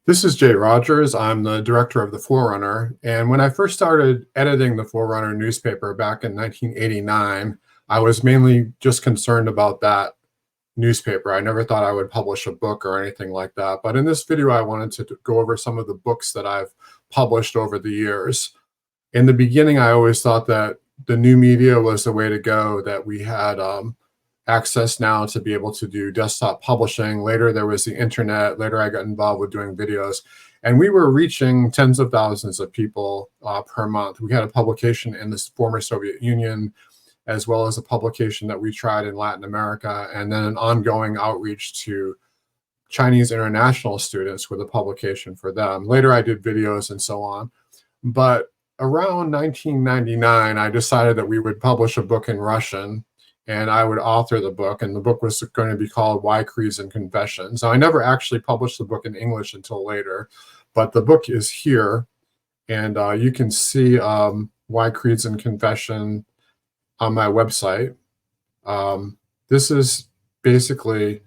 This is Jay Rogers. I'm the director of the Forerunner. And when I first started editing the Forerunner newspaper back in 1989, I was mainly just concerned about that newspaper. I never thought I would publish a book or anything like that. But in this video, I wanted to go over some of the books that I've published over the years. In the beginning, I always thought that the new media was the way to go, that we had access now to be able to do desktop publishing. Later, there was the internet. Later, I got involved with doing videos. And we were reaching tens of thousands of people per month. We had a publication in the former Soviet Union, as well as a publication that we tried in Latin America, and then an ongoing outreach to Chinese international students with a publication for them. Later, I did videos and so on. But around 1999, I decided that we would publish a book in Russian, and I would author the book, and the book was going to be called Why Creeds and Confessions. Now, I never actually published the book in English until later, but the book is here, and you can see Why Creeds and Confession on my website. This is basically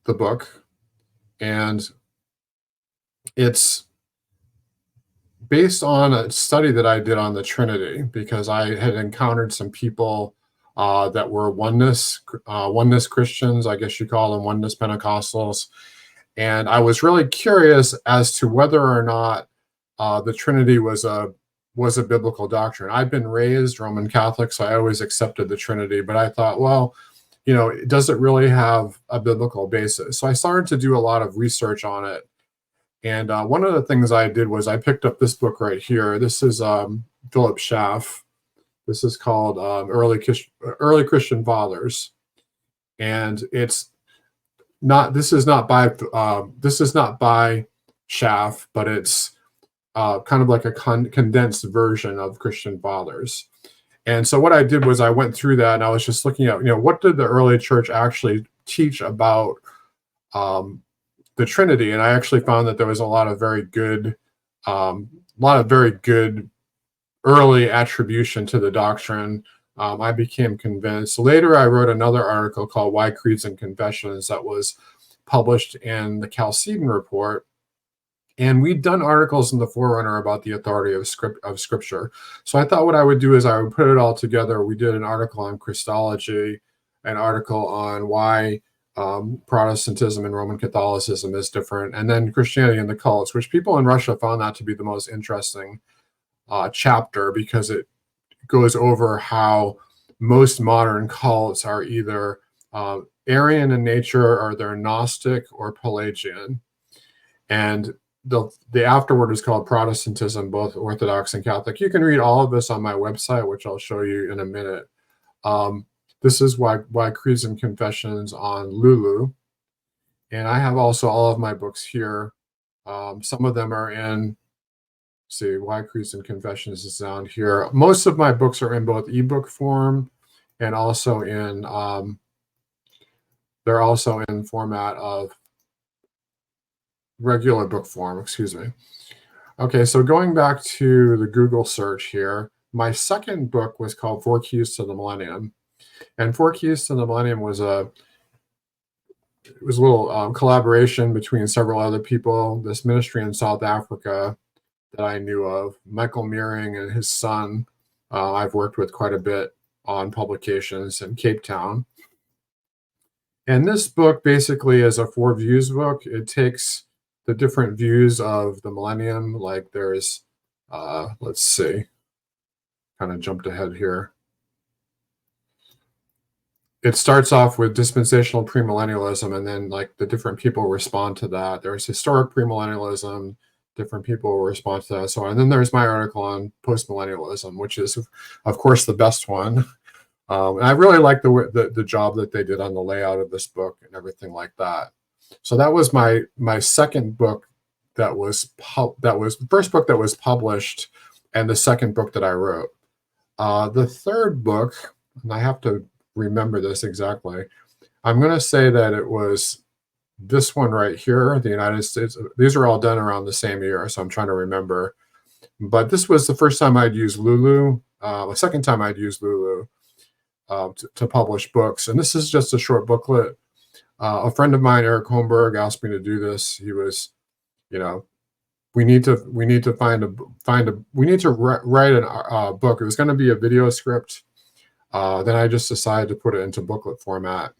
the book, and it's based on a study that I did on the Trinity, because I had encountered some people that were oneness Christians, I guess you call them, oneness Pentecostals. And I was really curious as to whether or not the Trinity was a biblical doctrine. I've been raised Roman Catholic, so I always accepted the Trinity, but I thought, well, does it really have a biblical basis? So I started to do a lot of research on it. And one of the things I did was I picked up this book right here. This is Philip Schaff. This is called Early Christian Fathers, and it's not. This is not by Schaff, but it's kind of like a condensed version of Christian Fathers. And so what I did was I went through that, and I was just looking at what did the early church actually teach about the Trinity, and I actually found that there was a lot of very good early attribution to the doctrine. I became convinced. Later, I wrote another article called Why Creeds and Confessions that was published in the Chalcedon Report. And we'd done articles in the Forerunner about the authority of Scripture. So I thought what I would do is I would put it all together. We did an article on Christology, an article on why Protestantism and Roman Catholicism is different, and then Christianity and the cults, which people in Russia found that to be the most interesting chapter, because it goes over how most modern cults are either Arian in nature, or they're Gnostic or Pelagian. And the afterword is called Protestantism, both Orthodox and Catholic. You can read all of this on my website, which I'll show you in a minute. This is why Creeds and Confessions on Lulu. And I have also all of my books here. Some of them are in, see, Why Creeds and Confessions is down here. Most of my books are in both ebook form and also in, they're also in format of regular book form, excuse me. Okay, so going back to the Google search here, my second book was called 4 Keys to the Millennium. And 4 Keys to the Millennium was a little collaboration between several other people. This ministry in South Africa that I knew of, Michael Meering and his son, I've worked with quite a bit on publications in Cape Town. And this book basically is a 4 views book. It takes the different views of the millennium. Like there's, let's see, kind of jumped ahead here. It starts off with dispensational premillennialism, and then like the different people respond to that. There's historic premillennialism, different people respond to that, so on. And then there's my article on postmillennialism, which is, of course, the best one. And I really like the job that they did on the layout of this book and everything like that. So that was my second book that was the first book that was published, and the second book that I wrote. The third book, and I have to remember this exactly, I'm going to say that it was this one right here, the United States. These are all done around the same year, so I'm trying to remember. But this was the first time I'd used Lulu, the second time I'd used Lulu to publish books. And this is just a short booklet A friend of mine, Eric Holmberg, asked me to do this. He was, you know, we need to we need to write a book. It was going to be a video script. Then I just decided to put it into booklet format,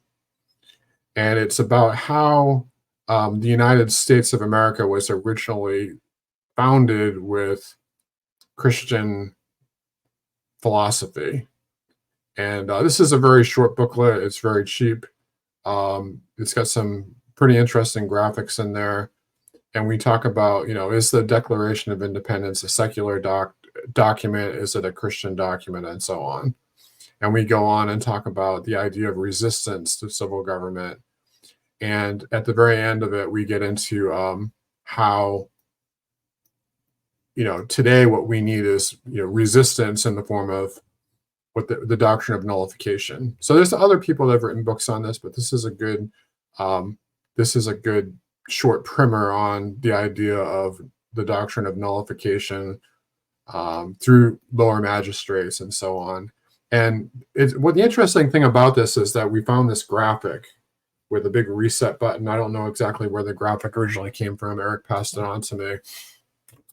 and it's about how the United States of America was originally founded with Christian philosophy. And this is a very short booklet. It's very cheap. It's got some pretty interesting graphics in there. And we talk about, is the Declaration of Independence a secular document? Is it a Christian document? And so on. And we go on and talk about the idea of resistance to civil government. And at the very end of it, we get into how, today what we need is, resistance in the form of what the doctrine of nullification. So there's other people that have written books on this, but this is a good short primer on the idea of the doctrine of nullification through lower magistrates and so on. And what the interesting thing about this is that we found this graphic with a big reset button. I don't know exactly where the graphic originally came from. Eric passed it on to me.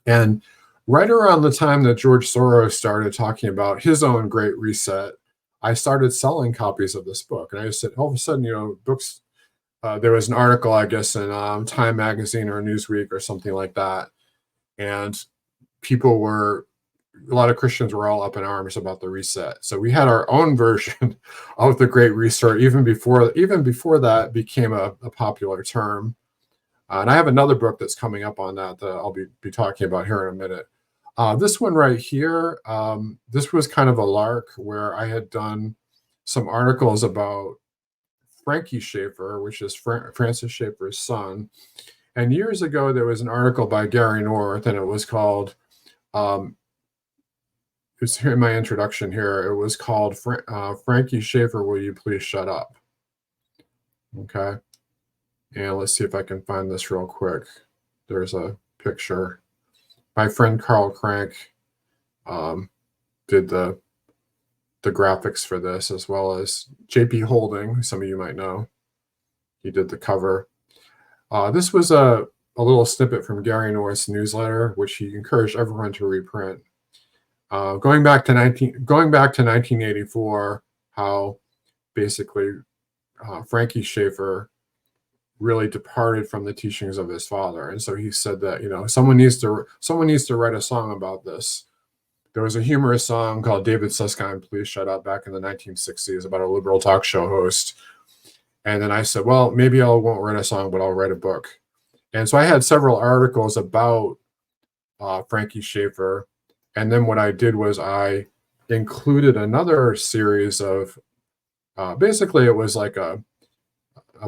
And right around the time that George Soros started talking about his own Great Reset, I started selling copies of this book. And I just said, all of a sudden, books, there was an article, I guess, in Time Magazine or Newsweek or something like that. And a lot of Christians were all up in arms about the reset. So we had our own version of the Great Reset even before that became a popular term. And I have another book that's coming up on that I'll be talking about here in a minute. This one right here, this was kind of a lark where I had done some articles about Frankie Schaefer, which is Francis Schaeffer's son. And years ago, there was an article by Gary North, and it was called, it's here in my introduction here, it was called Frankie Schaefer, Will You Please Shut Up? Okay. And let's see if I can find this real quick. There's a picture. My friend Carl Crank did the graphics for this, as well as JP Holding, some of you might know. He did the cover. This was a little snippet from Gary North's newsletter, which he encouraged everyone to reprint. Going back to 1984, how basically Frankie Schaefer really departed from the teachings of his father. And so he said that, someone needs to write a song about this. There was a humorous song called David Susskind, Please Shut Up, back in the 1960s about a liberal talk show host. And then I said, well, maybe I won't write a song, but I'll write a book. And so I had several articles about Frankie Schaefer. And then what I did was I included another series of, basically it was like a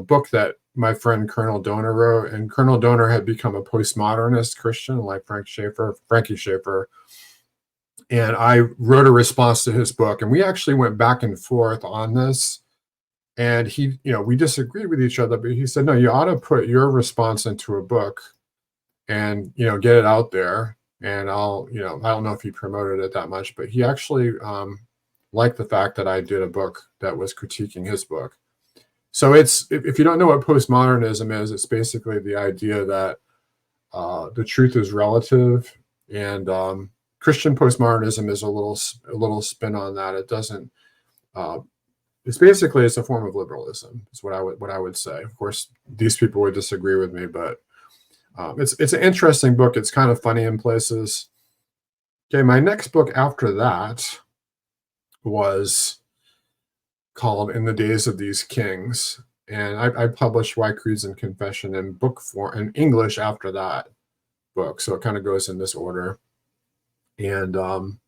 book that my friend Colonel Donor wrote, and Colonel Donor had become a postmodernist Christian like Frankie Schaefer. And I wrote a response to his book, and we actually went back and forth on this. And he, we disagreed with each other, but he said, no, you ought to put your response into a book and, get it out there. And I don't know if he promoted it that much, but he actually liked the fact that I did a book that was critiquing his book. So if you don't know what postmodernism is, it's basically the idea that the truth is relative, and Christian postmodernism is a little spin on that. It doesn't. It's a form of liberalism. Is what I would say. Of course, these people would disagree with me, but it's an interesting book. It's kind of funny in places. Okay, my next book after that was called In the Days of These Kings, and I published Why Creeds and Confession in book form in English after that book, so it kind of goes in this order. And I'm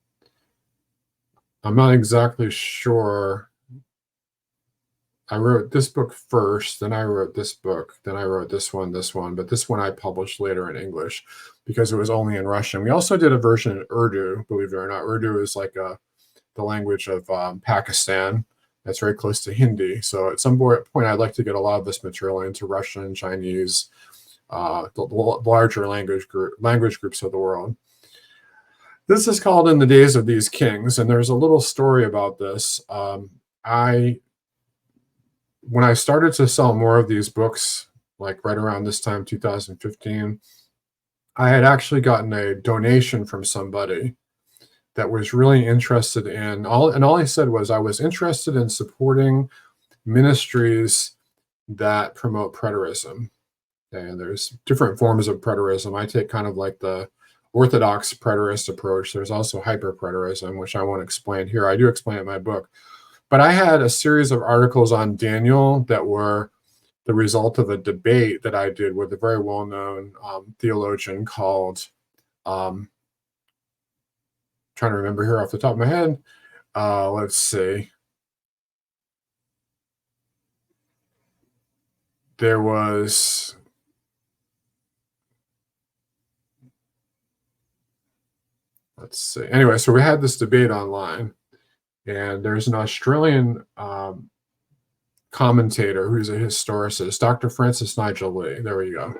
not exactly sure. I wrote this book first, then I wrote this book, then I wrote this one, but this one I published later in English because it was only in Russian. We also did a version in Urdu, believe it or not. Urdu is like the language of Pakistan. That's very close to Hindi. So at some point, I'd like to get a lot of this material into Russian, Chinese, the larger language groups of the world. This is called In the Days of These Kings, and there's a little story about this. when I started to sell more of these books, like right around this time, 2015, I had actually gotten a donation from somebody that was really interested in all I said was I was interested in supporting ministries that promote preterism. And there's different forms of preterism. I take kind of like the orthodox preterist approach. There's also hyper preterism, which I won't explain here. I do explain it in my book. But I had a series of articles on Daniel that were the result of a debate that I did with a very well-known theologian called, trying to remember here off the top of my head. Let's see. There was, let's see. Anyway, so we had this debate online, and there's an Australian commentator who's a historicist, Dr. Francis Nigel Lee. There we go.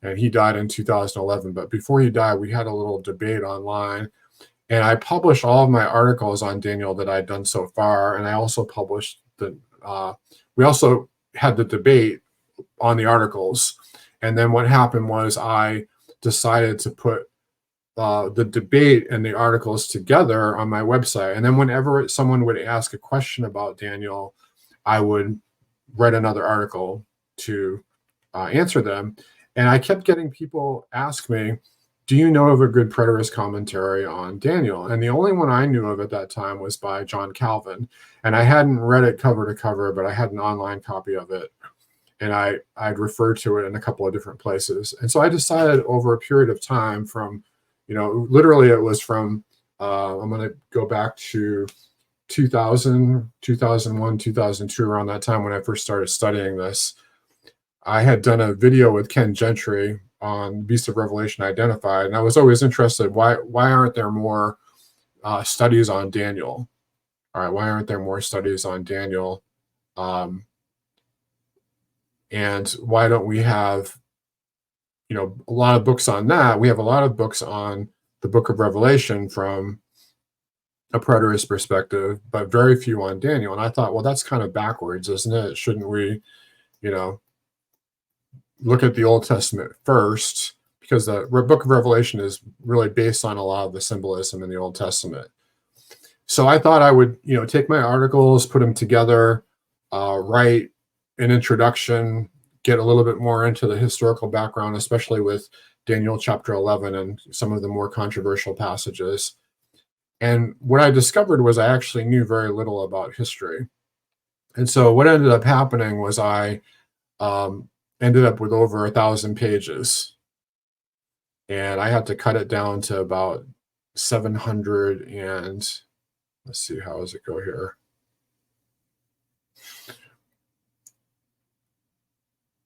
And he died in 2011. But before he died, we had a little debate online. And I published all of my articles on Daniel that I'd done so far. And I also published we also had the debate on the articles. And then what happened was I decided to put the debate and the articles together on my website. And then whenever someone would ask a question about Daniel, I would write another article to answer them. And I kept getting people ask me, do you know of a good preterist commentary on Daniel? And the only one I knew of at that time was by John Calvin. And I hadn't read it cover to cover, but I had an online copy of it. And I'd referred to it in a couple of different places. And so I decided over a period of time from, literally it was from, I'm going to go back to 2000, 2001, 2002, around that time when I first started studying this. I had done a video with Ken Gentry on Beast of Revelation Identified, and I was always interested, why aren't there more studies on Daniel? All right, why aren't there more studies on Daniel? And why don't we have, a lot of books on that? We have a lot of books on the book of Revelation from a preterist perspective, but very few on Daniel. And I thought, well, that's kind of backwards, isn't it? Shouldn't we, look at the Old Testament first? Because the book of Revelation is really based on a lot of the symbolism in the Old Testament. So I thought I would, take my articles, put them together, write an introduction, get a little bit more into the historical background, especially with Daniel chapter 11 and some of the more controversial passages. And what I discovered was I actually knew very little about history. And so what ended up happening was I ended up with over 1,000 pages. And I had to cut it down to about 700 and, let's see, how does it go here?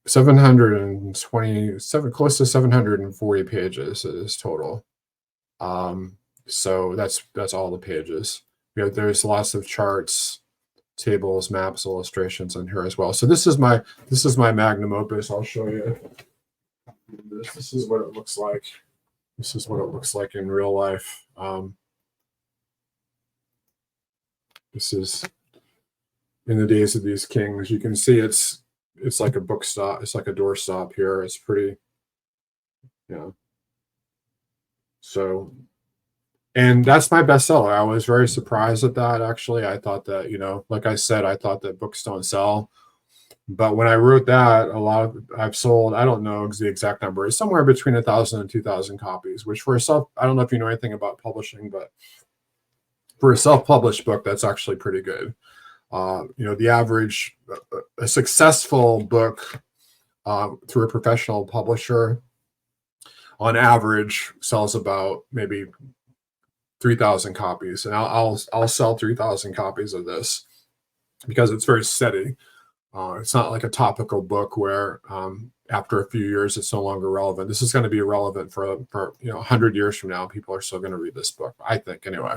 727, close to 740 pages is total. So that's all the pages. There's lots of charts, tables, maps, illustrations in here as well. So this is my magnum opus. I'll show you. This is what it looks like. This is what it looks like in real life. This is in the days of these kings. You can see it's like a book stop. It's like a door stop here. It's pretty, So, and that's my bestseller. I was very surprised at that, actually. I thought that, like I said, I thought that books don't sell. But when I wrote that, I've sold, I don't know the exact number, it's somewhere between 1,000 and 2,000 copies, which for I don't know if you know anything about publishing, but for a self-published book, that's actually pretty good. The average, a successful book through a professional publisher, on average, sells about maybe 3,000 copies, and I'll sell 3,000 copies of this because it's very steady. It's not like a topical book where after a few years it's no longer relevant. This is going to be relevant for 100 years from now. People are still going to read this book, I think, anyway.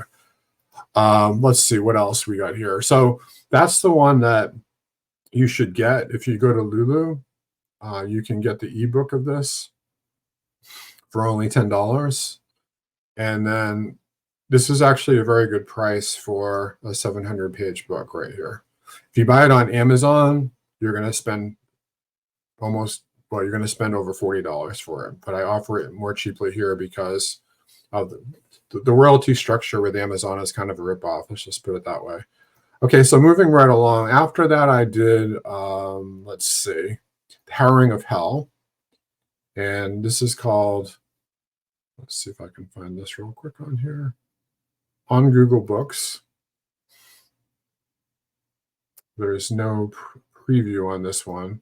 Let's see what else we got here. So that's the one that you should get. If you go to Lulu, you can get the ebook of this for only $10. And then this is actually a very good price for a 700-page book right here. If you buy it on Amazon, you're going to spend you're going to spend over $40 for it. But I offer it more cheaply here because of the royalty structure with Amazon is kind of a ripoff. Let's just put it that way. Okay, so moving right along. After that, I did, let's see, Harrowing of Hell. And this is called, let's see if I can find this real quick on here. On Google Books. There's no preview on this one.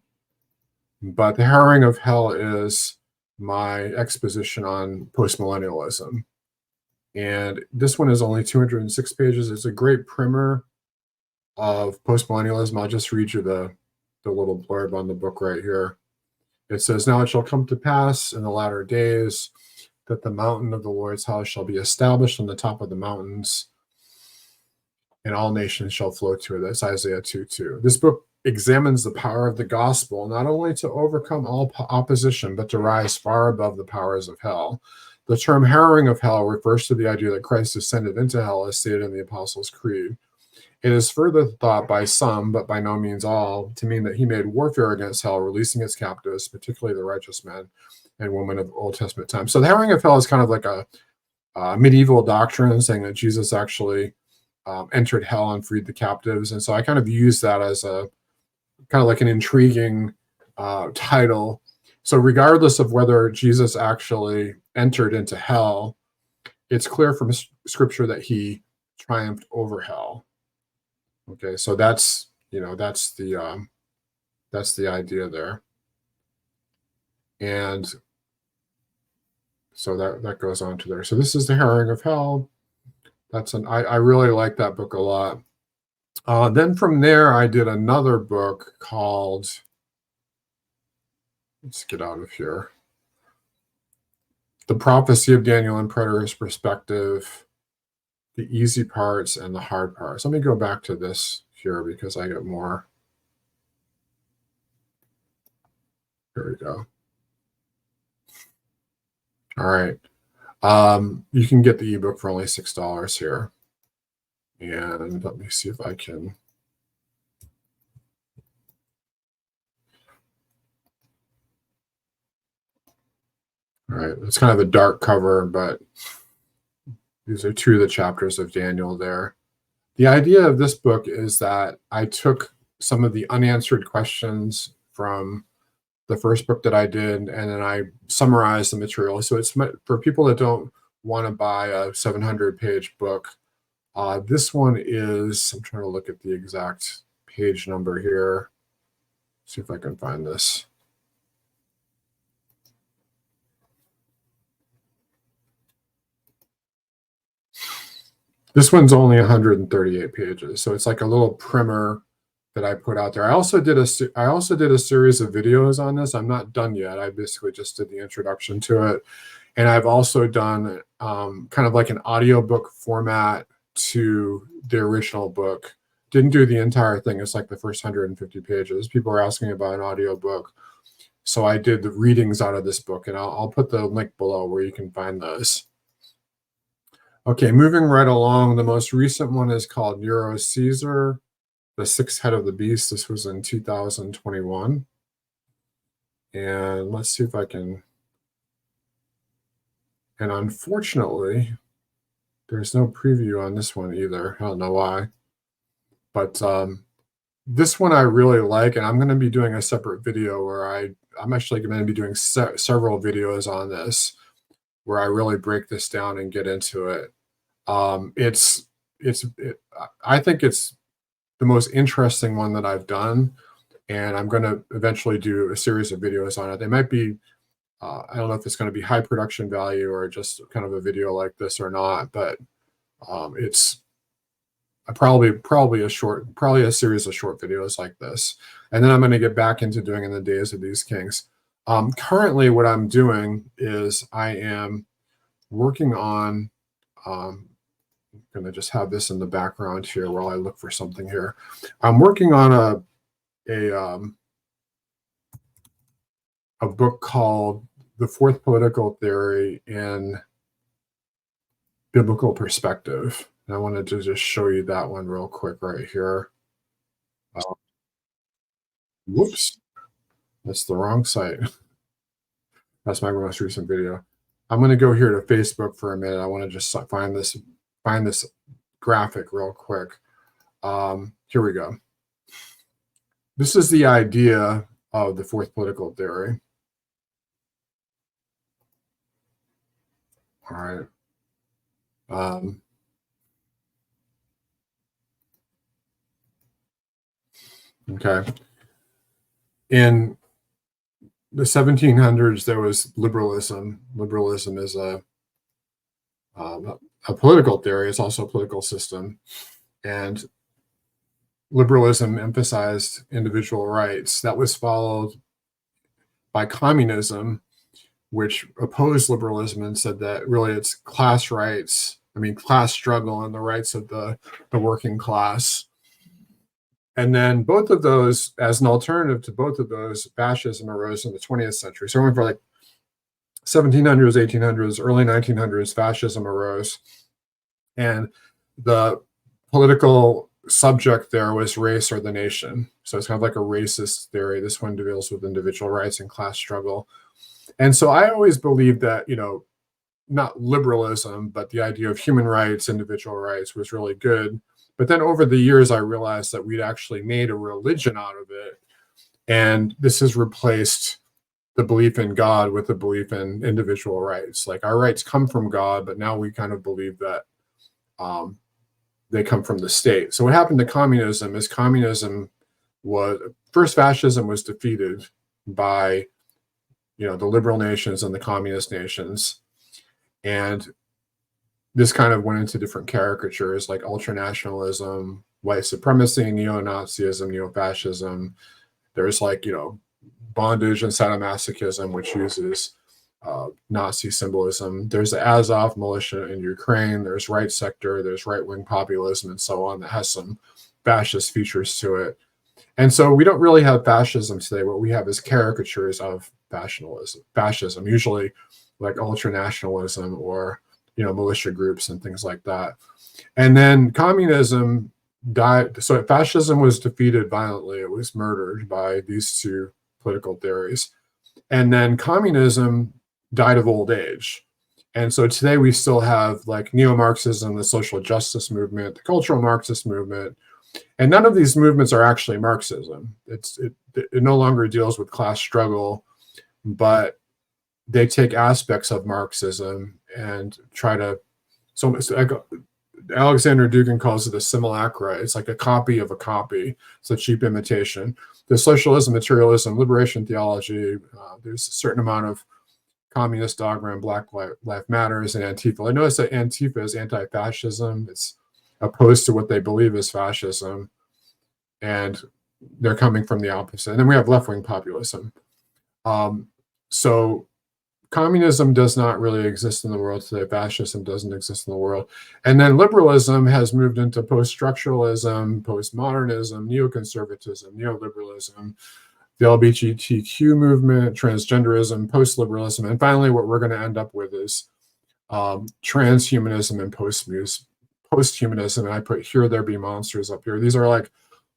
But The Harrowing of Hell is my exposition on postmillennialism. And this one is only 206 pages. It's a great primer of postmillennialism. I'll just read you the little blurb on the book right here. It says, "Now it shall come to pass in the latter days that the mountain of the Lord's house shall be established on the top of the mountains, and all nations shall flow to it." That's Isaiah 2:2. This book examines the power of the gospel, not only to overcome all opposition, but to rise far above the powers of hell. The term harrowing of hell refers to the idea that Christ descended into hell, as stated in the Apostles' Creed. It is further thought by some, but by no means all, to mean that he made warfare against hell, releasing its captives, particularly the righteous men and women of Old Testament times. So the harrowing of hell is kind of like a medieval doctrine saying that Jesus actually entered hell and freed the captives. And so I kind of use that as a kind of like an intriguing title. So regardless of whether Jesus actually entered into hell, it's clear from scripture that he triumphed over hell. Okay, so that's the idea there. And so that goes on to there. So this is The Harrowing of Hell. I really like that book a lot. Then from there, I did another book called, let's get out of here, The Prophecy of Daniel in Preterist Perspective, the easy parts and the hard parts. Let me go back to this here because I get more. Here we go. All right. You can get the ebook for only $6 here. And let me see if I can. All right. It's kind of a dark cover, but these are two of the chapters of Daniel there. The idea of this book is that I took some of the unanswered questions from the first book that I did, and then I summarized the material. So it's for people that don't want to buy a 700-page book. This one is, I'm trying to look at the exact page number here. See if I can find this. This one's only 138 pages, so it's like a little primer that I put out there. I also did a series of videos on this. I'm not done yet. I basically just did the introduction to it, and I've also done kind of like an audiobook format to the original book. Didn't do the entire thing. It's like the first 150 pages. People are asking about an audiobook, so I did the readings out of this book, and I'll put the link below where you can find those. Okay, moving right along, the most recent one is called Neuro Caesar, the Sixth Head of the Beast. This was in 2021. And let's see if I can. And unfortunately, there's no preview on this one either. I don't know why. But this one I really like, and I'm going to be doing a separate video where I'm actually going to be doing several videos on this, where I really break this down and get into it. I think it's the most interesting one that I've done, and I'm going to eventually do a series of videos on it. They might be, I don't know if it's going to be high production value or just kind of a video like this or not, but it's probably a series of short videos like this. And then I'm going to get back into doing In the Days of These Kings. Currently, what I'm doing is I am working on, I'm going to just have this in the background here while I look for something here. I'm working on a book called The Fourth Political Theory in Biblical Perspective. And I wanted to just show you that one real quick right here. Whoops, that's the wrong site. That's my most recent video. I'm going to go here to Facebook for a minute. I want to just find this graphic real quick. Here we go. This is the idea of the fourth political theory. All right. Okay. In the 1700s, there was liberalism. Liberalism is a political theory. It's also a political system. And liberalism emphasized individual rights. That was followed by communism, which opposed liberalism and said that really it's class rights, class struggle and the rights of the working class. And then both of those, as an alternative to both of those, fascism arose in the 20th century. So for like 1700s, 1800s, early 1900s, fascism arose. And the political subject there was race or the nation. So it's kind of like a racist theory. This one deals with individual rights and class struggle. And so I always believed that, not liberalism, but the idea of human rights, individual rights was really good. But then over the years, I realized that we'd actually made a religion out of it. And this has replaced the belief in God with the belief in individual rights. Like our rights come from God, but now we kind of believe that they come from the state. So what happened to communism is fascism was defeated by, the liberal nations and the communist nations. And this kind of went into different caricatures like ultranationalism, white supremacy, neo-Nazism, neo-fascism. There's bondage and sadomasochism, which uses Nazi symbolism. There's the Azov militia in Ukraine. There's right sector. There's right-wing populism and so on that has some fascist features to it. And so we don't really have fascism today. What we have is caricatures of fascism, usually like ultranationalism or militia groups and things like that. And then communism died. So fascism was defeated violently. It was murdered by these two political theories. And then communism died of old age. And so today we still have like neo-Marxism, the social justice movement, the cultural Marxist movement. And none of these movements are actually Marxism. It no longer deals with class struggle, but they take aspects of Marxism and try to, so Alexander Dugin calls it a simulacra. It's like a copy of a copy. It's a cheap imitation. The socialism, materialism, liberation theology, there's a certain amount of communist dogma and Black Lives Matters and Antifa. I notice that Antifa is anti-fascism. It's opposed to what they believe is fascism. And they're coming from the opposite. And then we have left-wing populism. So communism does not really exist in the world today. Fascism doesn't exist in the world. And then liberalism has moved into post-structuralism, postmodernism, neoconservatism, neoliberalism, the LGBTQ movement, transgenderism, post-liberalism. And finally, what we're going to end up with is transhumanism and posthumanism. And I put Here There Be Monsters up here. These are like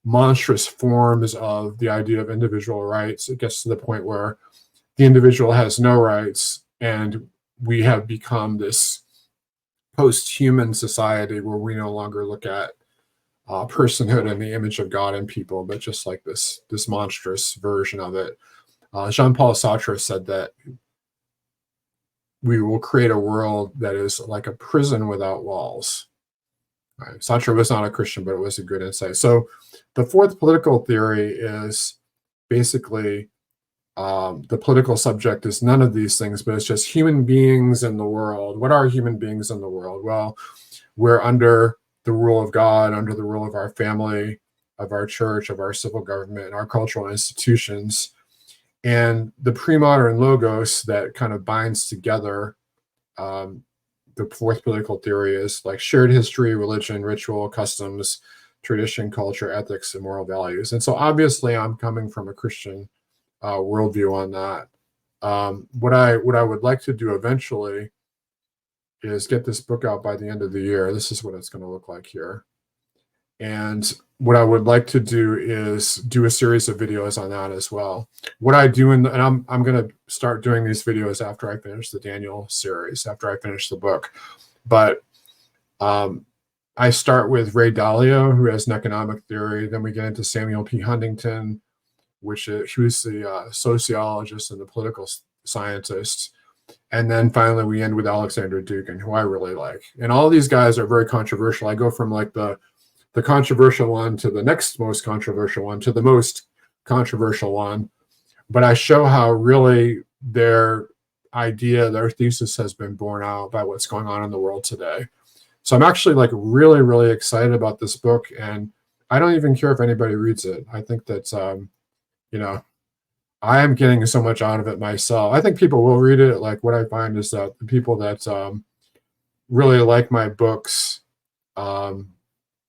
monstrous forms of the idea of individual rights. It gets to the point where the individual has no rights, and we have become this post-human society where we no longer look at personhood and the image of God in people, but just like this monstrous version of it. Jean-Paul Sartre said that we will create a world that is like a prison without walls. Right. Sartre was not a Christian, but it was a good insight. So the fourth political theory is basically the political subject is none of these things, but it's just human beings in the world. What are human beings in the world? Well, we're under the rule of God, under the rule of our family, of our church, of our civil government, our cultural institutions. And the pre-modern logos that kind of binds together the fourth political theory is like shared history, religion, ritual, customs, tradition, culture, ethics, and moral values. And so obviously I'm coming from a Christian worldview on that. What I would like to do eventually is get this book out by the end of the year. This is what it's going to look like here. And what I would like to do is do a series of videos on that as well. What I do, and I'm going to start doing these videos after I finish the Daniel series, after I finish the book. But I start with Ray Dalio, who has an economic theory. Then we get into Samuel P. Huntington, which is, he was the sociologist and the political scientist. And then finally we end with Alexander Dugin, who I really like. And all these guys are very controversial. I go from like the controversial one to the next most controversial one to the most controversial one. But I show how really their idea, their thesis has been borne out by what's going on in the world today. So I'm actually like really, really excited about this book. And I don't even care if anybody reads it. I think that, you know, I am getting so much out of it myself. I think people will read it. Like what I find is that the people that really like my books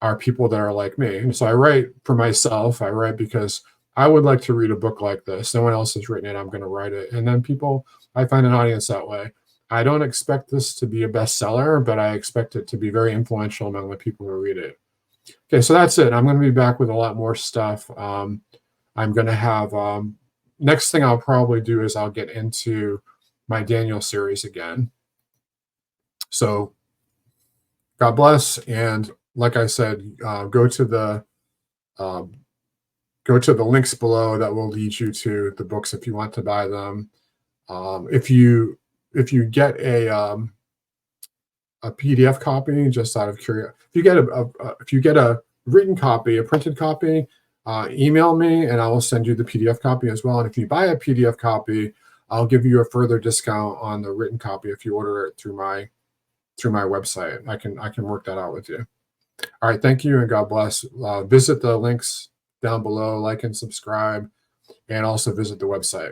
are people that are like me. And so I write for myself. I write because I would like to read a book like this. No one else has written it. I'm going to write it. And then people, I find an audience that way. I don't expect this to be a bestseller, but I expect it to be very influential among the people who read it. Okay, so that's it. I'm going to be back with a lot more stuff. I'm going to have, next thing I'll probably do is I'll get into my Daniel series again. So God bless. And like I said, go to the links below that will lead you to the books if you want to buy them. If you get a PDF copy, just out of curiosity, if you get a written copy, a printed copy, email me and I will send you the PDF copy as well. And if you buy a PDF copy, I'll give you a further discount on the written copy if you order it through my website. I can work that out with you. All right, thank you and God bless. Visit the links down below, like and subscribe, and also visit the website.